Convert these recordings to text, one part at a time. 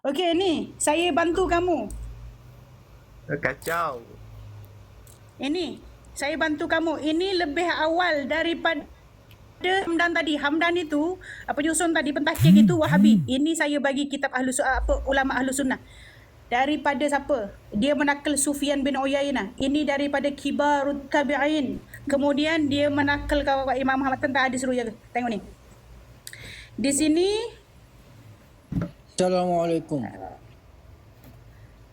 Okey ni, saya bantu kamu. Kacau. Ini, saya bantu kamu. Ini lebih awal daripada Hamdan tadi. Hamdan itu, penyusun tadi pentahqiq itu Wahabi. Ini saya bagi kitab ulama Ahlus Sunnah. Daripada siapa? Dia menakal Sufyan bin Uyainah. Ini daripada Kibarut Tabi'in. Kemudian dia menakal Imam Muhammad tentang hadis ruya. Tengok ni. Di sini, Assalamualaikum.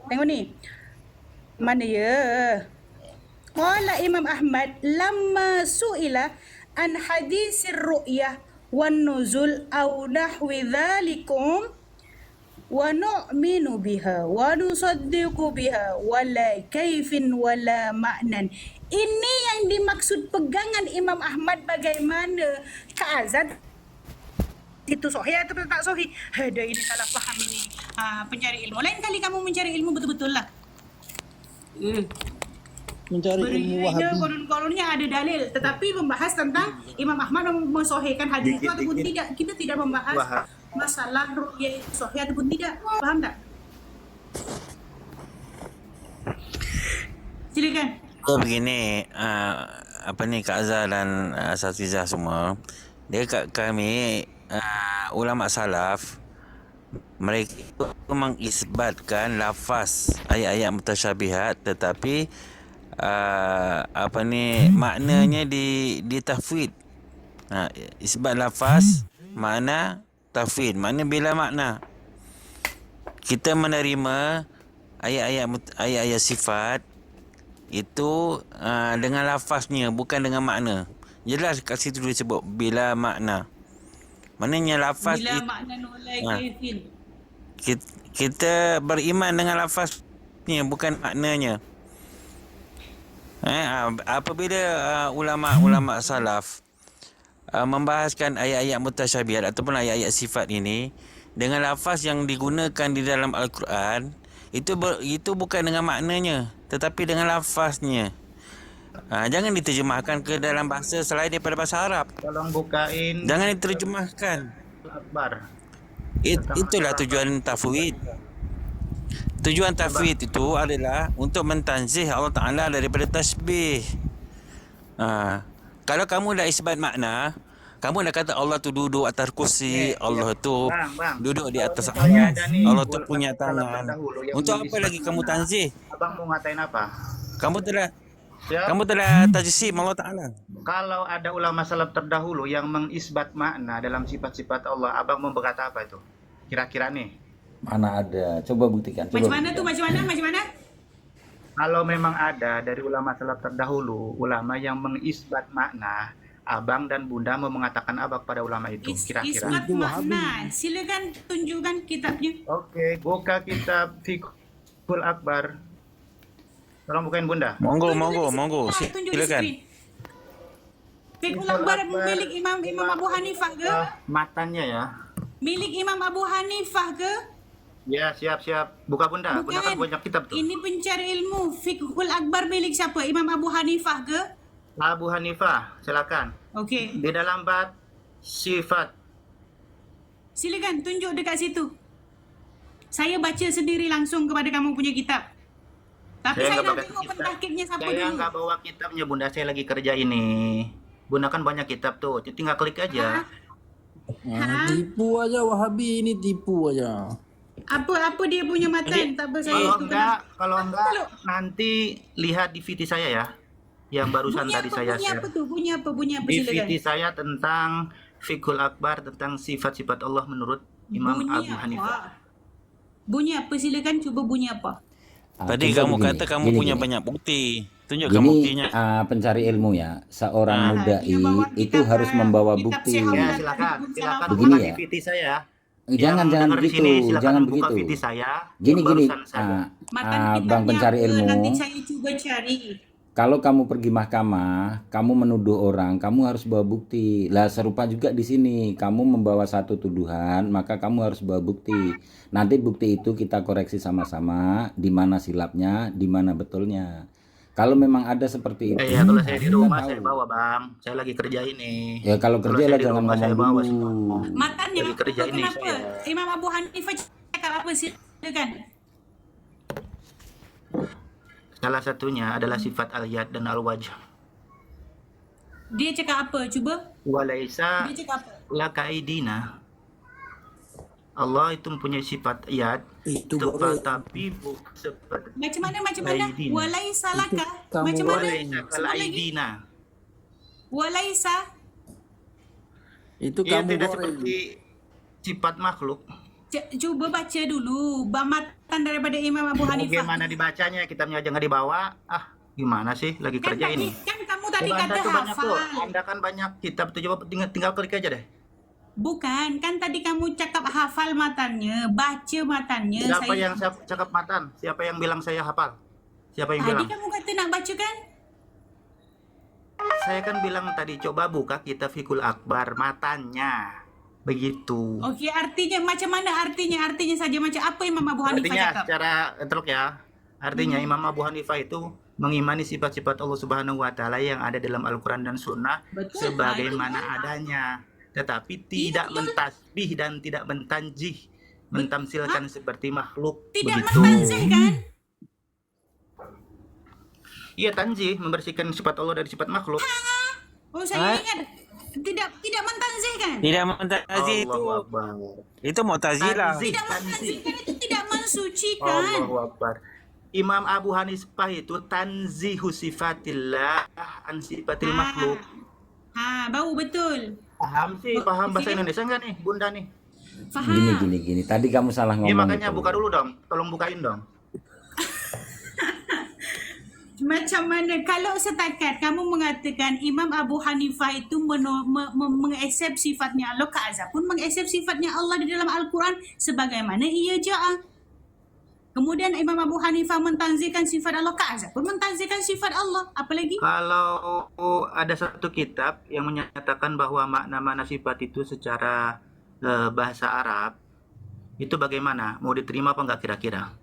tengok ni. Mana ya? Qala Imam Ahmad lamma su'ila an hadisir ru'yah wan nuzul aw nahwi dhalikum wa nu'minu biha wa nusaddiqu biha wala kaifin wala ma'nan. Ini yang dimaksud pegangan Imam Ahmad bagaimana keazan itu sahih atau tak sahih. Ada ini salah faham ini. Pencari ilmu. Lain kali kamu mencari ilmu betul-betul lah. Mencari ilmu Wahabi. Konon-kononnya ada dalil, tetapi membahas tentang Imam Ahmad mensahihkan hadis itu ataupun tidak. Kita tidak membahas masalah ru'yah itu sahih ataupun tidak. Faham tak? Silakan. Begini, apa ni Kak Azhar dan Asatizah semua, dia kat kami ulama salaf, mereka mengisbatkan lafaz ayat-ayat mutasyabihat, tetapi apa ni maknanya ditafwid. Isbat lafaz, makna tafwid, makna bila makna. Kita menerima ayat-ayat sifat itu dengan lafaznya, bukan dengan makna. Jelas kat situ dia sebut bila makna. Maknanya lafaz Bila makna nolai kaifin. kita beriman dengan lafaznya, bukan maknanya. Apabila ulama-ulama salaf membahaskan ayat-ayat mutasyabihat ataupun ayat-ayat sifat ini dengan lafaz yang digunakan di dalam Al-Quran, itu bukan dengan maknanya, tetapi dengan lafaznya. Jangan diterjemahkan ke dalam bahasa selain daripada bahasa Arab. Tolong bukain. Jangan diterjemahkan. Akbar. Itulah tujuan tafwid. Tujuan tafwid itu adalah untuk mentanzih Allah Ta'ala daripada tasbih. Kalau kamu dah isbat makna, kamu dah kata Allah tu duduk atas kursi, Allah tu duduk di atas aras, Allah tu punya tangan. Untuk apa lagi kamu tanzih? Abang mau ngatain apa? Kamu telah Siap. tajsim Allah Ta'ala. Kalau ada ulama salaf terdahulu yang mengisbat makna dalam sifat-sifat Allah, abang mau berkata apa itu? Kira-kira nih. Mana ada? Coba buktikan. Macam mana tu? Macam mana? Kalau memang ada dari ulama salaf terdahulu, ulama yang mengisbat makna, abang dan bunda mau mengatakan apa kepada ulama itu? Kira-kira. Isbat makna. Silakan tunjukkan kitabnya. Oke, buka kitab Fiqhul Akbar. Tolong bukain bunda. Monggo. Tunjuk di Silakan. skrin. Fiqhul Akbar milik Imam Abu Hanifah ke? Matanya ya. Milik Imam Abu Hanifah ke? Ya, siap. Buka bunda. Bunda kan banyak kitab tuh. Ini pencari ilmu. Fiqhul Akbar milik siapa? Imam Abu Hanifah ke? Abu Hanifah, silakan. Okey. Di dalam bab sifat. Silakan tunjuk dekat situ. Saya baca sendiri langsung kepada kamu punya kitab. Tapi saya nak tengok pentahqiqnya siapa Saya dulu. nggak bawa kitabnya bunda, saya lagi kerja ini. Bunda kan banyak kitab tuh, tinggal klik aja. Tipu aja Wahabi ini, tipu aja. Apa dia punya matan? Tak apa saya Kalau enggak nanti lihat DVD saya ya. Yang barusan tadi saya share. Bunyi apa DVD silakan. saya tentang Fiqhul Akbar, tentang sifat-sifat Allah menurut Imam Abu Hanifah. Bunyi apa silakan, cuba bunyi apa? Tadi kamu kata kamu punya banyak bukti. Tunjukkan Gini, buktinya. pencari ilmu ya, seorang mudai itu harus membawa bukti. Ya, silakan Begini buka ya. DVD saya. Jangan Yang dengar di begitu, sini, silakan jangan buka begitu. video saya. Gini, Barusan saya. Matan bang kitabnya pencari apa? ilmu. Nanti saya coba cari. Kalau kamu pergi mahkamah, kamu menuduh orang, kamu harus bawa bukti. Lah serupa juga di sini, kamu membawa satu tuduhan, maka kamu harus bawa bukti. Nanti bukti itu kita koreksi sama-sama, di mana silapnya, di mana betulnya. Kalau memang ada seperti itu, Ya, kalau saya di kita rumah tahu. saya bawa bang, saya lagi kerja ini. Ya kalau kerja saya lah di jangan rumah, saya ngomong bawa dulu. semua. Matannya Lagi kerja apa? ini Kenapa? saya. Imam Abu Hanifah cakap apa apa? Silakan. Salah satunya adalah sifat al-yad dan al-wajh. Dia cakap apa? Cuba. Walaisa Dia cakap apa? laka aidina. Allah itu mempunyai sifat yad, Itu boleh. tapi bukan seperti Macam mana? Aidina. Walai salaka. Kamu Macam mana? Walaisa kal Sebut lagi. aidina. Walaisa. Itu Ia kamu tidak goreng. seperti sifat makhluk. Cuba baca dulu matan daripada Imam Abu Hanifah. Bagaimana dibacanya? Kitabnya jangan dibawa. Gimana sih? Lagi Kan kerja tadi, ini. kan kamu tadi Coba kata Anda tuh banyak tuh. hafal. Anda kan banyak kitab tuh. Coba tinggal klik aja deh. Bukan, kan tadi kamu cakap hafal matannya, baca matannya. Siapa yang cakap matan? Siapa yang bilang saya hafal? Siapa yang Tadi bilang? kamu kata nak baca kan? Saya kan bilang tadi coba buka kitab Fikul Akbar matannya. Begitu. Okey, artinya macam mana artinya? Artinya saja macam apa Imam Abu Hanifah Artinya cakap? secara teruk ya. Artinya Imam Abu Hanifah itu mengimani sifat-sifat Allah Subhanahu wa taala yang ada dalam Al-Qur'an dan Sunnah Betul. sebagaimana adanya, tetapi tidak mentasbih dan tidak mentanjih, mentamsilkan seperti makhluk. Tidak begitu. mentanzih kan? Iya, tanjih, membersihkan sifat Allah dari sifat makhluk. Oh, saya ingat tidak mentanzih kan? Tidak mentazih itu. Allahu Akbar. Itu Mu'tazilah. Tanzih, Tidak tanzih. mentanzih kan itu tidak mensucikan. Allahu Akbar. Imam Abu Hanifah itu tanzihu sifatillah an sifatil makhluk. Bau betul. Paham sih, paham bahasa Indonesia enggak nih, Bunda nih? Faham. Gini. Tadi kamu salah Iya, ngomong makanya itu. buka dulu dong. Tolong bukain dong. Macam mana kalau setakat kamu mengatakan Imam Abu Hanifah itu mengaksep sifatnya Allah, Kak Azhar pun mengaksep sifatnya Allah di dalam Al-Quran sebagaimana ia ja'a. Kemudian Imam Abu Hanifah mentanzihkan sifat Allah, Kak Azhar pun mentanzihkan sifat Allah. Apa lagi? Kalau ada satu kitab yang menyatakan bahwa makna-makna sifat itu secara bahasa Arab, itu bagaimana? Mau diterima apa enggak kira-kira?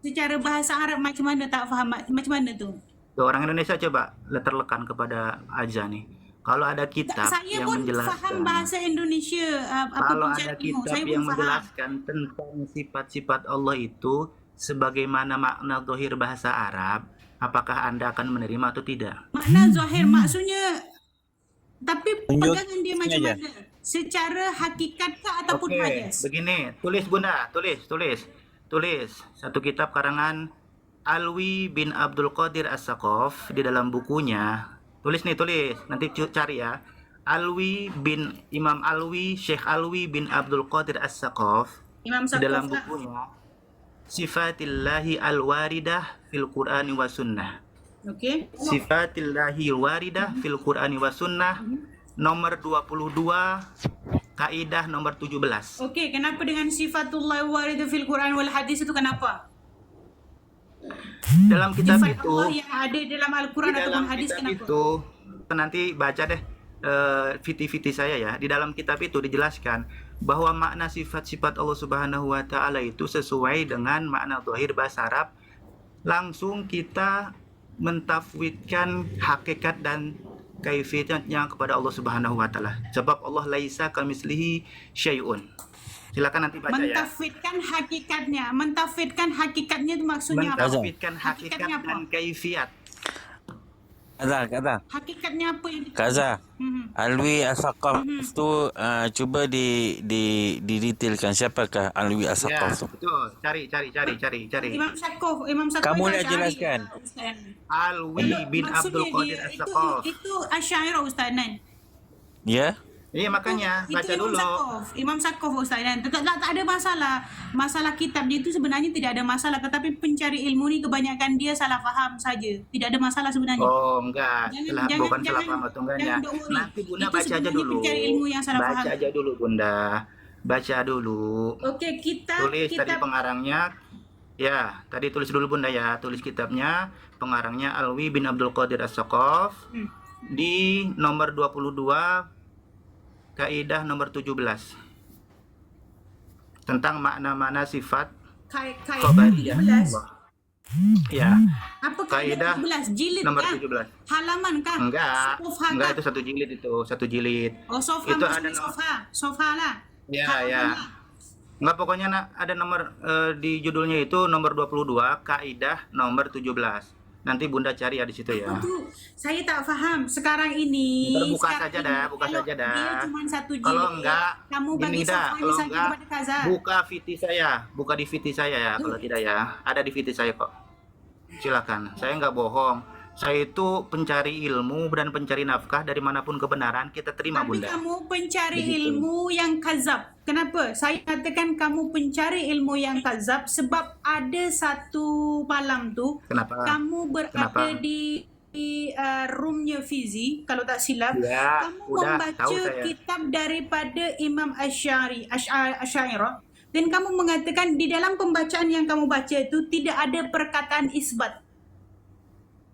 Secara bahasa Arab macam mana tak faham? Macam mana tu? Tuh, orang Indonesia coba terlekan kepada Aja nih. Kalau ada kitab Saya yang pun faham menjelaskan, bahasa Indonesia. kalau Apapun ada cakapmu, kitab saya yang pun faham. menjelaskan tentang sifat-sifat Allah itu sebagaimana makna zahir bahasa Arab, apakah Anda akan menerima atau tidak? Makna zahir maksudnya, tapi Tunjuk pegangan dia macam aja. mana? Secara hakikatkah ataupun Oke, majas? begini, tulis Bunda, tulis satu kitab karangan Alwi bin Abdul Qadir As-Saqaf di dalam bukunya. Tulis, nanti cari ya. Imam Alwi, Syekh Alwi bin Abdul Qadir As-Saqaf Imam di dalam Saqaf. bukunya Sifatillahi al-waridah fil Qur'ani wa sunnah. Okey. Sifatillahi al-waridah fil Qur'ani wa sunnah, nomor 22, kaidah nomor 17. Okey, kenapa dengan sifatullah waridah fil Quran wal hadis itu kenapa? Dalam kitab Sifat itu, Allah yang ada dalam Al-Quran di ataupun dalam hadis kitab kenapa? itu, nanti baca deh viti-viti saya ya. Di dalam kitab itu dijelaskan bahwa makna sifat-sifat Allah Subhanahu wa taala itu sesuai dengan makna zahir bahasa Arab. Langsung kita mentafwidkan hakikat dan kaifiatnya kepada Allah Subhanahu wa taala. Sebab Allah laisa kamitslihi syai'un. Silakan nanti baca ya. Mentafidkan hakikatnya itu maksudnya apa? Mentafwidkan hakikat Hakikatnya apa? dan kaifiat. Kak Hakikatnya apa yang Azhar. Mhm. Alwi As-Saqaf tu cuba didetailkan siapakah Alwi Ya, As-Saqaf tu? betul. Cari. Imam Saqaf Kamu itu nak Asy'ari, jelaskan? Ustaz. Alwi bin Maksudnya Abdul Qadir dia As-Saqaf. itu Asy'ari Ustaz Nan. Ya? Iya, makanya Itu baca Imam dulu. Saqaf. Imam Saqaf Ustaz Nan. Tak ada masalah. Masalah kitab dia itu sebenarnya tidak ada masalah, tetapi pencari ilmu ni kebanyakan dia salah faham saja. Tidak ada masalah sebenarnya. Oh, enggak. Bukan salah jangan- paham atau enggaknya. jangan don't worry. Nanti Bunda Itu baca aja sebenarnya dulu. pencari ilmu yang salah Baca faham. aja dulu, Bunda. Baca dulu. Okey, Tulis tadi kitab pengarangnya. Ya, tadi tulis dulu Bunda ya. Tulis kitabnya. Pengarangnya Alwi bin Abdul Qadir As-Saqaf. Di nomor 22, kaidah nomor 17. Tentang makna-makna sifat kaidah khobariyah 17. Allah. Ya, Apa Kaidah kaidah 17? Jilid nomor kah? 17. Halaman kah? Enggak, Sofha enggak kah? itu satu jilid. Oh, sofha Itu maksudnya ada sofha lah. Ya, Halaman ya. lah. Enggak, pokoknya ada nomor di judulnya itu nomor 22, kaidah nomor 17. Nanti Bunda cari ya di situ ya. Itu saya tak faham. Sekarang ini, Ntar buka sekarang saja ini, dah, buka kalau saja dah. dia cuma satu jilid, Kalau enggak, kamu bagi gini dah. safhanya Kalau saja enggak, kepada Kaza. buka VT saya, buka di VT saya ya. Kalau tidak ya, ada di VT saya kok. Silakan, saya nggak bohong. Saya itu pencari ilmu dan pencari nafkah dari manapun kebenaran kita terima, Tapi Bunda. kamu pencari Begitu. ilmu yang kazab. Kenapa? Saya katakan kamu pencari ilmu yang kazab sebab ada satu malam tu Kenapa? kamu berada Kenapa? di roomnya Fizi, kalau tak silap, Ya, kamu udah tahu membaca saya. kitab daripada Imam Asy'ariyah dan kamu mengatakan di dalam pembacaan yang kamu baca itu tidak ada perkataan isbat.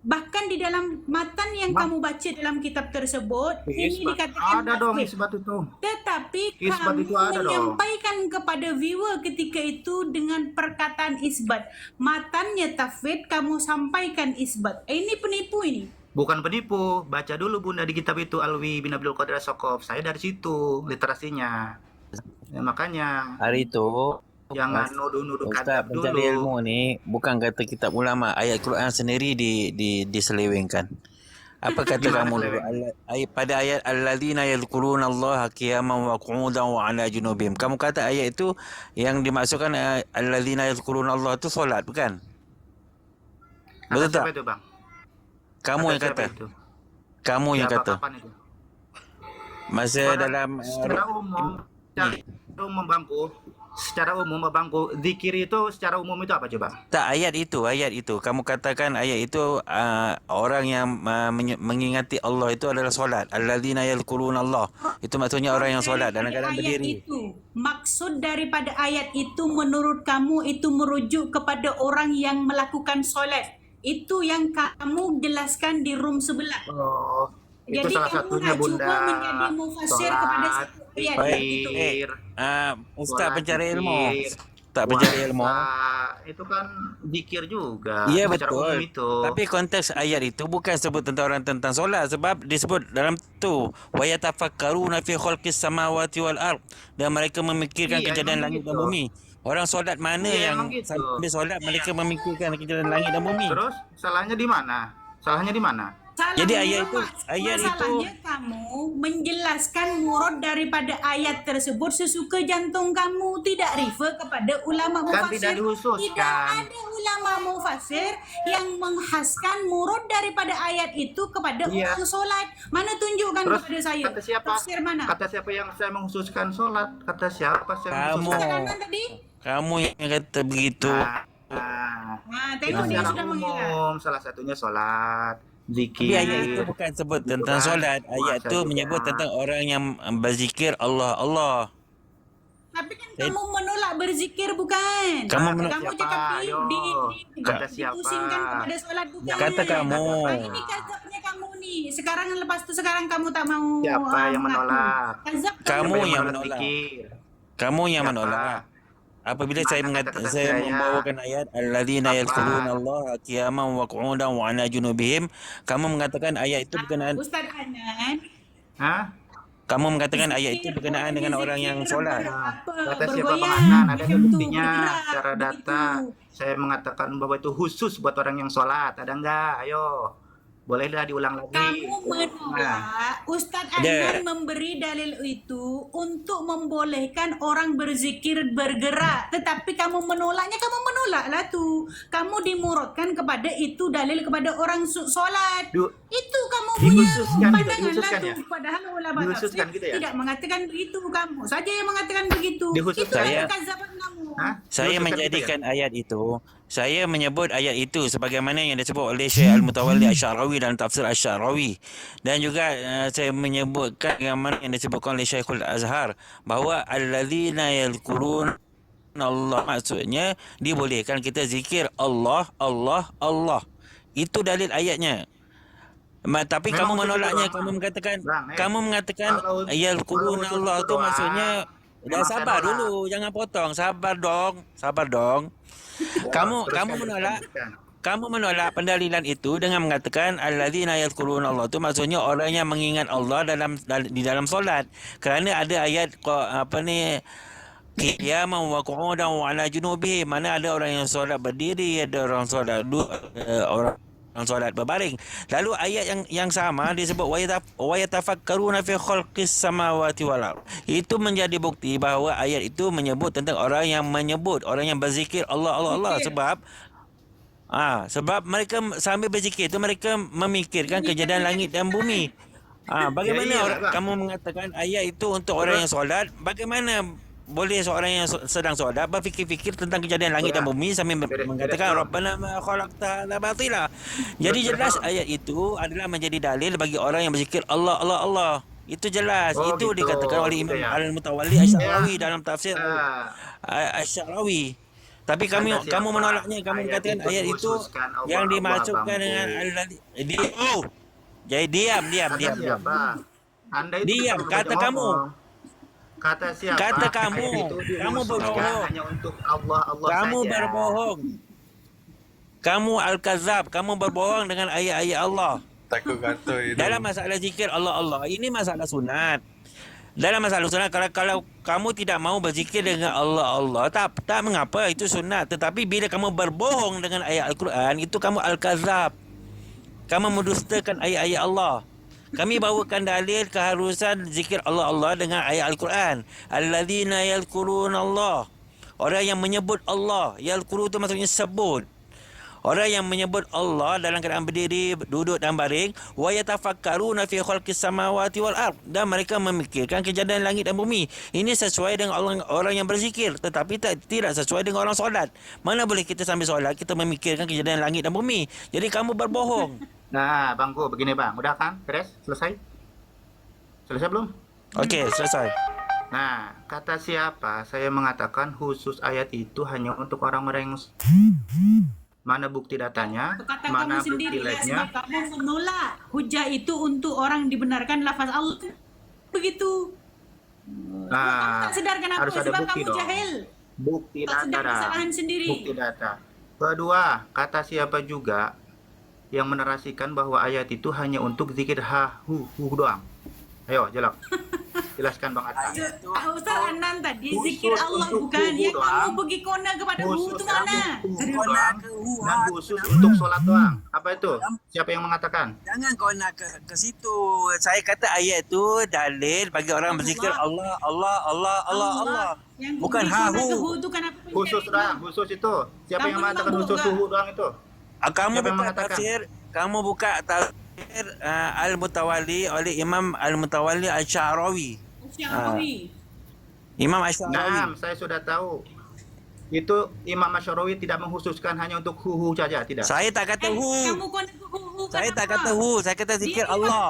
Bahkan di dalam matan yang kamu baca dalam kitab tersebut, ini Isbat. dikatakan Ada dong tasbih. isbat itu. Tetapi Isbat kamu itu ada dong. menyampaikan kepada viewer ketika itu dengan perkataan isbat. Matannya tafwid, kamu sampaikan isbat. Ini penipu ini. Bukan penipu, baca dulu Bunda di kitab itu Alwi bin Abdul Qadir As-Sakaf. Saya dari situ literasinya. Ya, makanya Hari itu jangan nuduh-nuduh Ustaz kadab pencari dulu. ilmu ni bukan kata kitab ulama, ayat Quran sendiri diselewengkan. Apa kata Gimana kamu dulu? seleweng? Pada ayat alladzina yadhkuruna Allah qiyaman wa qu'udan wa 'ala junubihim. Kamu kata ayat itu yang dimaksudkan alladzina yadhkuruna Allah itu solat, bukan? Kata Betul siapa tak? itu, Bang? Kamu Kata yang siapa kata. itu? Kamu yang Siapa, kata. kapan itu? Masa dalam Secara umum Bangku, secara umum Bangku, zikir itu secara umum itu apa coba? tak, ayat itu. Kamu katakan ayat itu orang yang mengingati Allah itu adalah solat. Alladzina yadhkuruna Allah. Itu maksudnya orang yang solat dalam keadaan Ayat berdiri. itu, maksud daripada ayat itu menurut kamu itu merujuk kepada orang yang melakukan solat. Itu yang kamu jelaskan di room sebelah. Oh, itu Jadi salah kamu satunya nak Bunda. cuba menjadi mufasir kepada Sholat, satu ayat itu. zikir, Ustaz sholat, pencari ilmu. zikir, Tak pencari ilmu. puasa, itu kan zikir juga. Ya Secara umum betul. itu. Tapi konteks ayat itu bukan sebut tentang orang tentang solat, sebab disebut dalam tu wa yatafakkaruna fi khalqis samawati wal ard, dan mereka memikirkan Iya, kejadian emang langit dan gitu. bumi. Orang solat mana Iya, yang emang gitu. sambil solat mereka memikirkan kejadian langit dan bumi? Terus salahnya di mana? Salahnya di mana? Jadi ayat itu- Masalahnya kamu menjelaskan murad daripada ayat tersebut sesuka jantung kamu, tidak refer kepada ulama Kan mufasir. tidak dihususkan. Tidak ada ulama mufasir yang menghaskan murad daripada ayat itu kepada Iya. orang solat. Mana tunjukkan Terus kepada saya? kata siapa? Tafsir mana? Kata siapa yang saya mengkhususkan sholat? Kata siapa saya Kamu. mengkhususkan? Kanan tadi? Kamu yang kata begitu. Nah, Tengok itu dia secara sudah mengira. umum, salah satunya sholat, Tapi ayat itu zikir. bukan sebut Gitu tentang kan. solat. Ayat Puasa itu juga. menyebut tentang orang yang berzikir Allah, Allah. Tapi kan kamu menolak berzikir bukan? Kamu kamu menolak cakap siapa? Ayo. Kata siapa? dipusingkan kepada solat bukan? Kata kamu. Ini kazabnya kamu nih. Sekarang kamu tak mau Siapa yang mengaku. menolak? Kazab Kamu Siapa yang menolak menolak. zikir? Kamu yang Siapa? menolak. Apabila saya Mana kata-kata saya saya? membawakan ayat alladzina Apa? yadhkuruna Allah qiyaman wa qu'udan wa 'ala junubihim, kamu mengatakan ayat itu berkenaan Ustaz Hanan. Hah? kamu mengatakan ayat itu berkenaan dengan orang yang solat. Kata siapa Bergoyang, Bang Adnan? Ada macam tu, buktinya bergerak, secara data. begitu. Saya mengatakan bahwa itu khusus buat orang yang sholat. Ada enggak? Ayo. Bolehlah diulang lagi. Kamu menolak Ustaz Adnan memberi dalil itu untuk membolehkan orang berzikir bergerak. Tetapi kamu menolaknya, kamu menolaklah tu. Kamu dimuradkan kepada itu dalil kepada orang solat. Du- Itu kamu punya Dikhususkan gitu, pandangan lah dikhususkan tu. ya? Padahal ulama Dikhususkan tafsir gitu ya? tidak mengatakan begitu. Kamu saja yang mengatakan begitu. Dikhususkan. Itu Saya- ada kazaban kamu. Hah? Saya Dikhususkan menjadikan gitu ya? ayat itu, saya menyebut ayat itu sebagaimana yang disebut oleh Syekh Al-Mutawalli Asy-Sya'rawi dalam tafsir Asy-Sya'rawi, dan juga saya menyebutkan bagaimana yang disebutkan oleh Syekhul Azhar bahawa alladzina yadhkurun Allah, maksudnya dibolehkan kita zikir Allah, Allah, Allah. Itu dalil ayatnya. Tapi Memang kamu betul, menolaknya, Bang. kamu mengatakan Bang, kamu mengatakan kalau yadhkuruna khusus Allah tu doang, maksudnya dah memang saya sabar nolak. dulu, jangan potong. Sabar dong. Kamu Teruskan, menolak teruskan. kamu menolak pendalilan itu dengan mengatakan alladzina yadhkuruna Allah tu maksudnya orang yang mengingat Allah di dalam solat. Kerana ada ayat qiyaman wa qu'udan wa ala junubihim. Mana ada orang yang solat berdiri, ada orang solat orang solat berbaring. Lalu ayat yang sama disebut wa yatafakkaruna fi khalqis samawati wal ard. Itu menjadi bukti bahawa ayat itu menyebut tentang orang yang berzikir Allah Allah Allah. Sebab mereka sambil berzikir itu mereka memikirkan kejadian langit dan bumi. Bagaimana kamu mengatakan ayat itu untuk orang yang solat? Bagaimana boleh seorang yang sedang solat berfikir-fikir tentang kejadian langit dan bumi sambil mengatakan Rabbana ma khalaqta hadza batila. Jadi jelas ayat itu adalah menjadi dalil bagi orang yang berzikir Allah Allah Allah. Itu jelas. Itu gitu. dikatakan oleh Imam Ya. Al-Mutawalli Asy-Sya'rawi dalam tafsir Asy-Sya'rawi. Tapi kamu menolaknya, kamu mengatakan ayat itu yang dimasukkan dengan Jadi diam. Siapa? Anda itu Diam, perlu kata banyak kamu. ngomong. Kata siapa? Kata kamu. Ayat itu Kamu dirumuskan berbohong. hanya untuk Allah Kamu saja. berbohong. Kamu al-kazab. Kamu berbohong dengan ayat-ayat Allah. Takut kata itu. Dalam masalah zikir Allah Allah, ini masalah sunat. Dalam masalah sunat, kalau kamu tidak mau berzikir dengan Allah Allah, tak mengapa, itu sunat. Tetapi bila kamu berbohong dengan ayat Al-Quran, itu kamu al-kazab. Kamu mendustakan ayat-ayat Allah. Kami bawakan dalil keharusan zikir Allah Allah dengan ayat Al-Quran. Alladzina yadhkuruna Allah. Orang yang menyebut Allah. Yadhkuru itu maksudnya sebut. Orang yang menyebut Allah dalam keadaan berdiri, duduk dan baring, wa yatafakkaruna fi khalqis samawati wal ard, dan mereka memikirkan kejadian langit dan bumi. Ini sesuai dengan orang yang berzikir, tetapi tidak sesuai dengan orang solat. Mana boleh kita sambil solat kita memikirkan kejadian langit dan bumi. Jadi kamu berbohong. Nah, Bangku, begini Bang. Udah kan? Beres? Selesai? Selesai belum? Okey, selesai. Nah, kata siapa? Saya mengatakan khusus ayat itu hanya untuk orang-orang yang mana bukti datanya, Kata mana kamu bukti sendiri ya, live-nya. sebab kamu menolak hujah itu untuk orang dibenarkan lafaz Allah. Begitu. Kamu Nah, tak sedarkan apa harus ada sebab bukti kamu dong. jahil. Bukti Tak sedar data. kesalahan sendiri. Bukti data. Kedua, kata siapa juga yang menerasikan bahwa ayat itu hanya untuk zikir hu doang. Ayo, jelaskan Bang Atta. Ustaz Anan tadi Khusus zikir Allah untuk bukan tubuh yang doang. kamu pergi kona kepada hu itu mana? doang dan khusus untuk sholat doang. Apa itu? Siapa yang mengatakan? Jangan kau nak ke situ. Saya kata ayat itu dalil bagi orang berzikir Allah Allah Allah Allah Allah. Yang Bukan pergi kona ke hahu. hu itu kenapa? Khusus doang, khusus itu. Siapa Kamu yang mengatakan memang khusus bohong, suhu doang itu? Kamu Siapa yang buka mengatakan? tafsir, Al-Mutawalli oleh Imam Al-Mutawalli Asy-Sya'rawi. Syarawi. Imam Asy-Sya'rawi. Nah, saya sudah tahu. Itu Imam Asy-Sya'rawi tidak mengkhususkan hanya untuk hu saja, tidak. Saya tak kata hu. Kamu kona ke hu Saya tak kenapa? kata hu, saya kata zikir Dia Allah.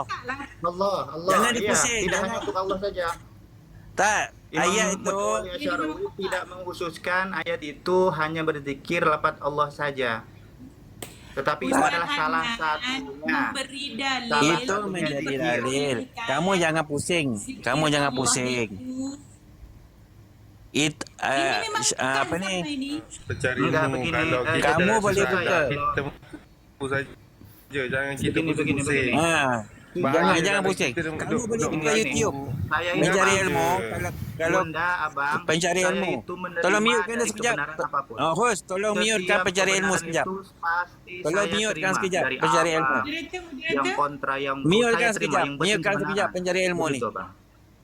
Allah. Jangan Iya, dipusing, tidak jangan. hanya untuk Allah saja. Tak, Imam ayat itu Mutawalli Asy-Sya'rawi tidak mengkhususkan ayat itu hanya berzikir lafaz Allah saja. Tetapi itu Ustaz adalah salah Anan satunya. memberi dalil Salah itu satunya menjadi zikir. dalil. Kamu jangan pusing. Zikir Kamu jangan Allah pusing. itu. It Ini memang apa bukan ni? sama ini. Mencari Enggak, ilmu begini, kalau kita kamu dah boleh susah, buka. kita mampu saja, jangan kita Begini. pusing. Jangan Bahaya pusing. kalau kita Kamu boleh duduk buka mengani. YouTube. Saya ini Mencari Bang, ilmu. Kalau Bunda, Abang, pencari saya ilmu. itu menerima Tolong mute kan dari sekejap. kebenaran apapun. Host, tolong mute kan Setiap pencari ilmu kebenaran sekejap. itu pasti Tolong saya mute kan terima. sekejap, Dari pencari apa, ilmu. yang kontra, yang Mute saya kan terima, sekejap. yang penting Mute kan sekejap kebenaran. pencari ilmu ni. Begitu, Bang.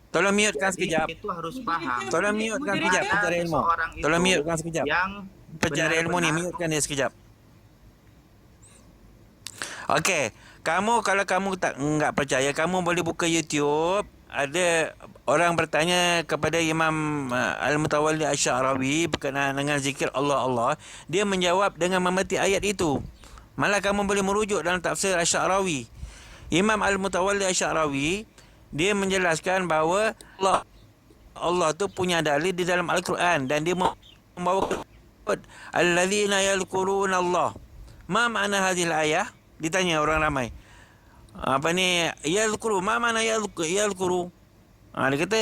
Tolong mute kan Jadi, sekejap. itu harus paham. Tolong mute kan sekejap Ada pencari ilmu. seseorang itu Tolong mute kan sekejap. yang Pencari ilmu ni mute kan dia sekejap. Okey, kalau kamu enggak percaya, kamu boleh buka YouTube. Ada orang bertanya kepada Imam Al-Mutawalli Asy-Sya'rawi berkenaan dengan zikir Allah Allah. Dia menjawab dengan memetik ayat itu. Malah kamu boleh merujuk dalam tafsir Asy-Sya'rawi. Imam Al-Mutawalli Asy-Sya'rawi dia menjelaskan bahawa Allah tu punya dalil di dalam Al-Quran dan dia membawa alladzina yadhkuruna Allah. Ma makna hadhihi ayah? Ditanya orang ramai. Apa ni yadhkuru? Ma makna yadhkuru? Dia kata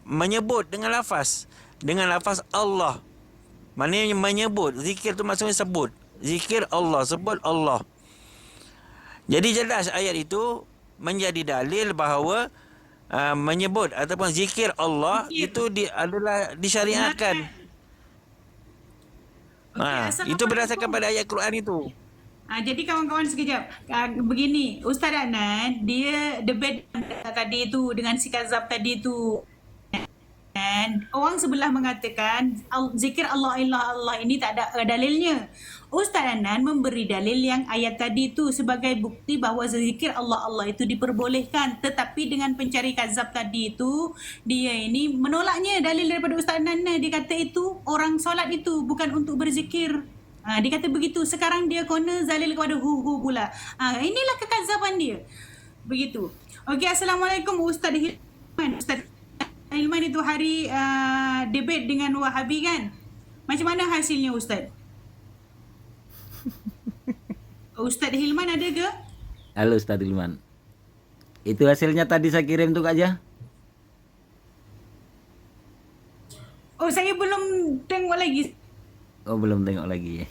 menyebut dengan lafaz Allah. Maknanya menyebut. Zikir tu maksudnya sebut. Zikir Allah, sebut Allah. Jadi jelas ayat itu menjadi dalil bahawa menyebut ataupun zikir Allah itu adalah disyariatkan. Itu berdasarkan pada ayat Quran itu. Jadi kawan-kawan sekejap. Begini, Ustaz Adnan, dia debate tadi itu dengan si Kazab tadi itu. Dan orang sebelah mengatakan zikir Allah ini tak ada dalilnya. Ustaz Adnan memberi dalil yang ayat tadi itu sebagai bukti bahawa zikir Allah itu diperbolehkan. Tetapi dengan pencari Kazab tadi itu, dia ini menolaknya dalil daripada Ustaz Adnan. Dia kata itu orang solat itu bukan untuk berzikir. Dia kata begitu. Sekarang dia corner zalil kepada hu pula. Inilah kekazaban dia. Begitu. Okey, Assalamualaikum Ustaz Hilman. Ustaz Hilman itu hari debate dengan Wahabi kan? Macam mana hasilnya Ustaz? Ustaz Hilman ada ke? Halo Ustaz Hilman. Itu hasilnya tadi saya kirim tuh aja. Oh, saya belum tengok lagi. Oh, belum tengok lagi.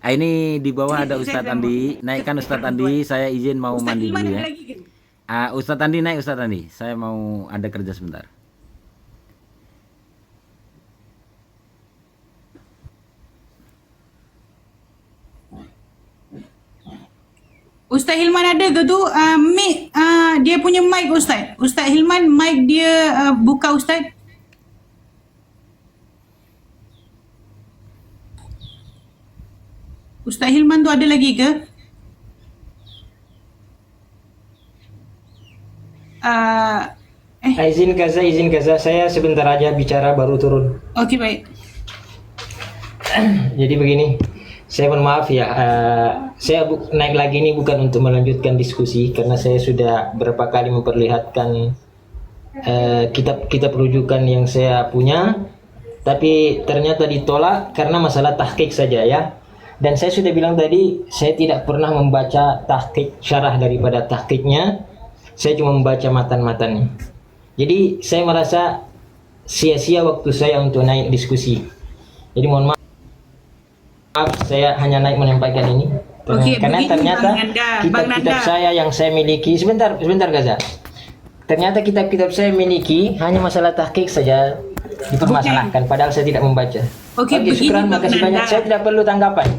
Ini di bawah ada Ustadz Andi. Naikkan Ustadz Andi, saya izin mau Ustaz mandi Hilman dulu ada ya. lagi ke? Ustadz Andi naik, Ustadz Andi. Saya mau ada kerja sebentar. Ustaz Hilman ada ke tu? Mic, dia punya mic Ustaz. Ustaz Hilman, mic dia buka Ustaz. Ustaz Hilman tu ada lagi ke? Izin Gaza, saya sebentar aja bicara baru turun. Okey, baik. Jadi begini, saya mohon maaf ya, saya naik lagi ini bukan untuk melanjutkan diskusi karena saya sudah berapa kali memperlihatkan kitab rujukan yang saya punya, tapi ternyata ditolak karena masalah tahqiq saja ya. Dan saya sudah bilang tadi, saya tidak pernah membaca tahqiq, syarah daripada tahqiqnya, saya cuma membaca matan-matannya. Jadi saya merasa sia-sia waktu saya untuk naik diskusi. Jadi mohon maaf, saya hanya naik menyampaikan ini. Okey, karena begini, ternyata Bang Nanda. kitab-kitab saya yang saya miliki, sebentar Gaza. Ternyata kitab-kitab saya miliki hanya masalah tahqiq saja dipermasalahkan, padahal saya tidak membaca. Okey, begini, syukran, Bang makasih banyak. Nanda. Saya tidak perlu tanggapan.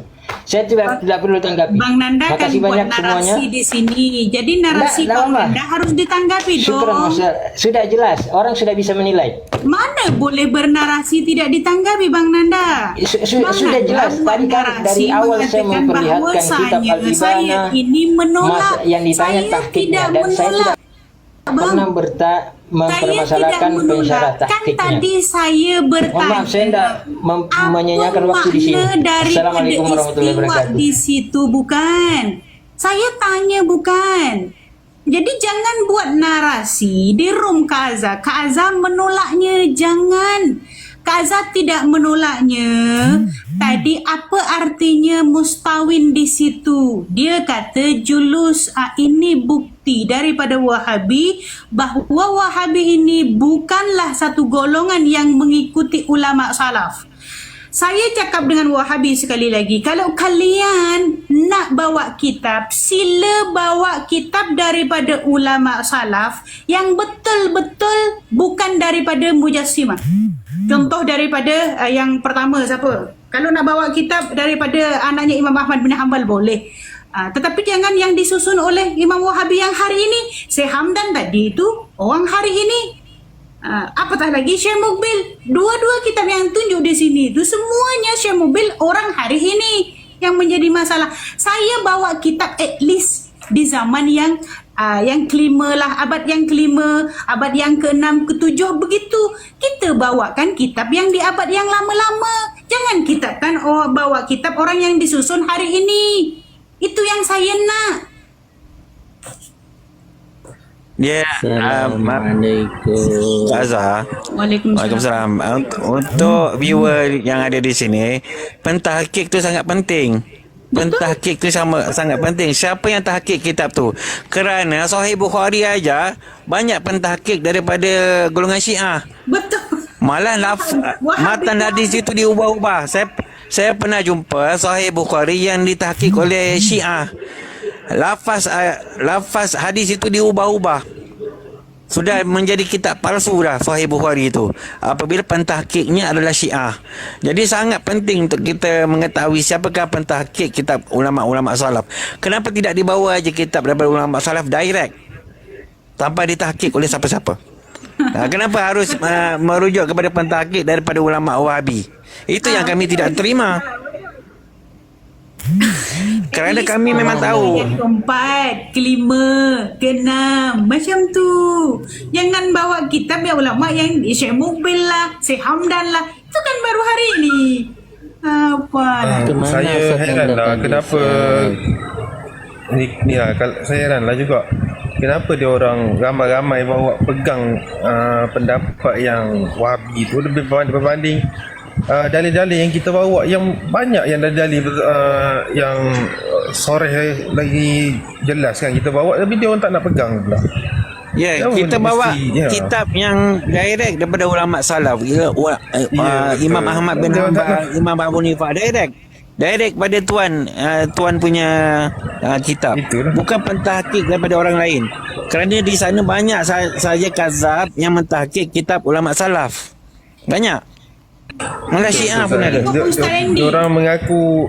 Saya tidak perlu tanggapi. Bang Nanda kan Makasih buat banyak narasi semuanya. di sini. Jadi narasi Enggak, Bang lama. Nanda harus ditanggapi Syukran, dong. sudah jelas. Orang sudah bisa menilai. Mana boleh bernarasi tidak ditanggapi Bang Nanda? Bang Sudah Nanda jelas. buat Tadi kan narasi dari awal saya mengatakan memperlihatkan kitab bahwasanya saya Al-Ibana ini menolak. yang ditanya Saya tahqiqnya, tidak dan saya menolak. tidak pernah mempermasalahkan pensyarah Kan tahqiqnya. tadi saya bertanya. Mohon maaf, saya tidak menyanyiakan waktu di sini. Assalamualaikum warahmatullahi wabarakatuh. Di situ bukan. Saya tanya bukan. Jadi jangan buat narasi di room Kaza. Kaza menolaknya, jangan. Kaza tidak menolaknya. Tadi apa artinya mustawin di situ? Dia kata julus ini bukti daripada Wahabi bahawa Wahabi ini bukanlah satu golongan yang mengikuti ulama salaf. Saya cakap dengan Wahabi sekali lagi, kalau kalian nak bawa kitab, sila bawa kitab daripada ulama salaf yang betul-betul bukan daripada Mujassimah. Contoh daripada yang pertama siapa? Kalau nak bawa kitab daripada anaknya Imam Ahmad bin Hanbal boleh. Tetapi jangan yang disusun oleh Imam Wahabi yang hari ini. Syekh Hamdan tadi itu orang hari ini. Apatah lagi Syekh Mukbil. Dua-dua kitab yang tunjuk di sini itu semuanya Syekh Mukbil orang hari ini yang menjadi masalah. Saya bawa kitab at least di zaman yang kelima lah, abad yang kelima, abad yang keenam, ketujuh begitu. Kita bawakan kitab yang di abad yang lama-lama. Jangan kita kan bawa kitab orang yang disusun hari ini. Itu yang saya nak. Ya, Assalamualaikum. Kak Azhar. Waalaikumsalam. Untuk viewer yang ada di sini, pentahqiq tu sangat penting. Pentahqiq tu sangat penting. Siapa yang tahqiq kitab tu? Kerana Sahih Bukhari aja banyak pentahqiq daripada golongan Syiah. Betul. Malah matan hadis itu diubah-ubah. Saya pernah jumpa Sahih Bukhari yang ditahqiq oleh Syiah. Lafaz hadis itu diubah-ubah. Sudah menjadi kitab palsu dah Sahih Bukhari itu. Apabila pentahqiqnya adalah Syiah. Jadi sangat penting untuk kita mengetahui siapakah pentahqiq kitab ulama-ulama salaf. Kenapa tidak dibawa aja kitab daripada ulama salaf direct tanpa ditahqiq oleh siapa-siapa? Kenapa harus merujuk kepada pentahqiq daripada ulama Wahabi? Itu yang kami tidak terima. Kerana kami memang tahu. Yang keempat, kelima, keenam, macam tu. Jangan bawa kitab yang ulama yang Syekh Mukbil lah, Syekh Hamdan lah. Itu kan baru hari ini. Apa lah. Kemana Saya asal heran anda lah tadi, kenapa ni lah, saya heran lah juga kenapa dia orang ramai-ramai bawa pegang pendapat yang Wahabi tu lebih berbanding dalil-dalil yang kita bawa yang banyak yang dalil yang soreh lagi jelas kan kita bawa, tapi dia orang tak nak pegang pula. Ya, Yang kita bawa ya. kitab yang direct daripada ulama salaf. Imam betul. Ahmad bin Dia orang tak Hanbal, Imam Abu Hanifah direct pada tuan punya kitab. Itulah. Bukan pentahqiq daripada orang lain. Kerana di sana banyak saja kazab yang mentahqiq kitab ulama salaf. Banyak. Malah Syiah pun ada. Dia orang mengaku